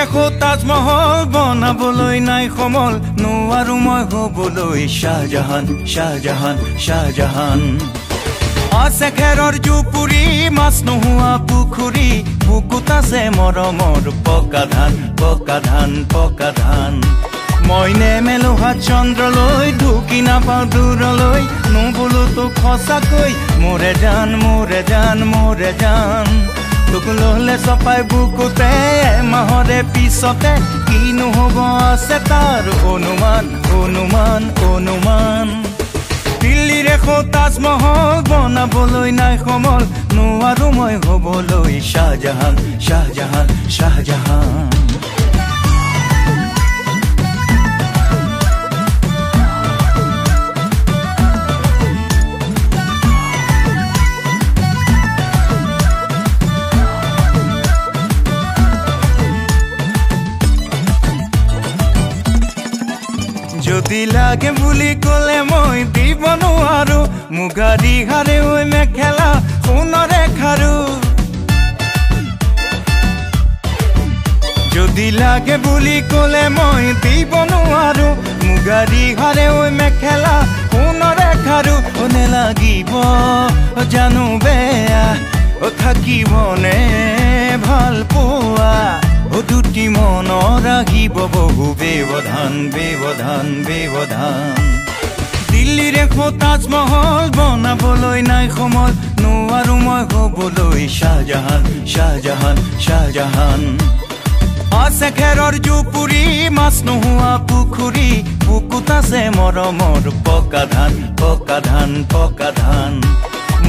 দেখো তাজমহল বনাবলৈ নাই সমল নোৱাৰো মই হ'বলৈ শাহজাহান শাহজাহান শাহজাহান আছে খেৰৰ জুপুৰি মাছ নোহোৱা পুখুৰী বুকুত আছে মৰমৰ পকা ধান পকা ধান পকা ধান মই নেমেলো হাত চন্দ্ৰলৈ ঢুকি নাপাওঁ দূৰলৈ নুবোলো তোক সঁচাকৈ মোৰে জান মোৰে জান মোৰে জান তোক ললে চপাই বুকুতে মাহৰে পিছতে কিনো হ'ব আছে তাৰ অনুমান অনুমান অনুমান দিল্লীৰ এখন তাজমহল বনাবলৈ নাই সমল নোৱাৰো মই হ'বলৈ শাহজাহান শাহজাহান শাহজাহান যদি লাগে বুলি ক'লে মই দিব নোৱাৰো মুগা ৰিহাৰে ঐ মেখেলা সোণৰে খাৰু যদি লাগে বুলি ক'লে মই দিব নোৱাৰো মুগা ৰিহাৰে ঐ মেখেলা সোণৰে খাৰু ওনে লাগিব জানো বেয়া থাকিবনে ভাল পোৱা দুটি মন ৰাখিব বহু ব্যৱধান ব্যৱধান ব্যৱধান দিল্লীৰ এখন তাজমহল বনাবলৈ নাই সমল নোৱাৰো মই হ'বলৈ শাহজাহান শাহজাহান শাহজাহান আছে খেৰৰ জুপুৰি মাছ নোহোৱা পুখুৰী বুকুত আছে মৰমৰ পকা ধান পকা ধান পকা ধান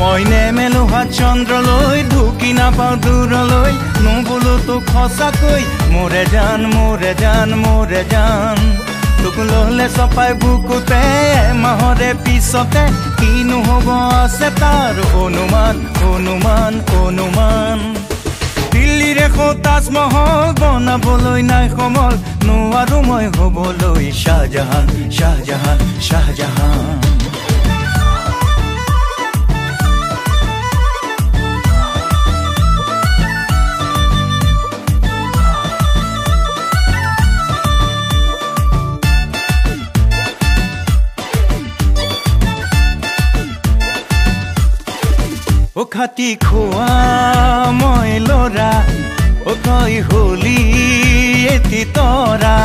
মই নেমেলো হাত চন্দ্ৰলৈ ঢুকি নাপাওঁ দূৰলৈ নুবোলো তোক সঁচাকৈ মোৰে জান মোৰে জান মোৰে জান তোক ললে চপাই বুকুতে মাহৰে পিছতে কিনো হ'ব আছে তাৰ অনুমান অনুমান অনুমান দিল্লীৰ এখন তাজমহল বনাবলৈ নাই সমল নোৱাৰো মই হ'বলৈ শাহজাহান শাহজাহান শাহজাহান ও খাটি খোৱা মই লৰা ও তই হলি এটি তৰা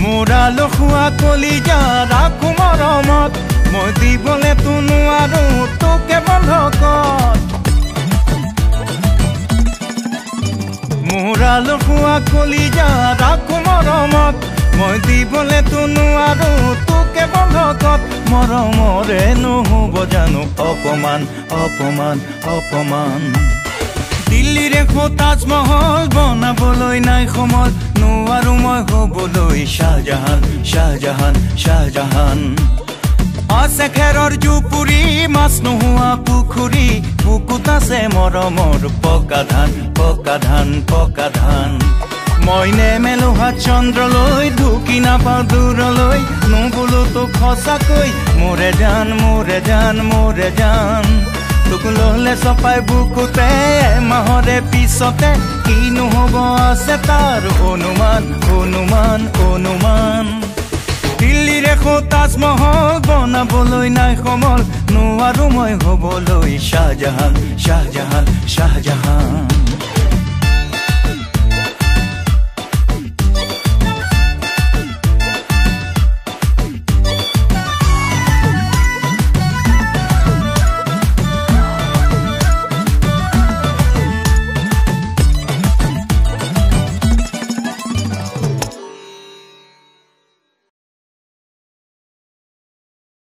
মোৰা লখুৱা কলিজা ৰাখো মৰমত মই দিবলে তো নোৱাৰো তোকে বন্ধকত মোৰা লখুৱা কলিজা ৰাখো মৰমত মই দিবলে তো নোৱাৰো তোকে বন্ধকত মৰমৰে নহ'ব জানো অপমান অপমান অপমান দিল্লীৰ এখন তাজমহল বনাবলৈ নাই সমল নোৱাৰো মই হ'বলৈ শাহজাহান শাহজাহান শাহজাহান আছে খেৰৰ জুপুৰি মাছ নোহোৱা পুখুৰী বুকুত আছে মৰমৰ পকা ধান পকা ধান পকা ধান মই নেমেলো হাত চন্দ্ৰলৈ ঢুকি নাপাওঁ দূৰলৈ নুবোলো তোক সঁচাকৈ মোৰে জান মোৰে জান মোৰে জান তোক ললে চপাই বুকুতে মাহৰে পিছতে কিনো হ'ব আছে তাৰ অনুমান অনুমান অনুমান দিল্লীৰ এখন তাজমহল বনাবলৈ নাই সমল নোৱাৰো মই হ'বলৈ শাহজাহান শাহজাহান শাহজাহান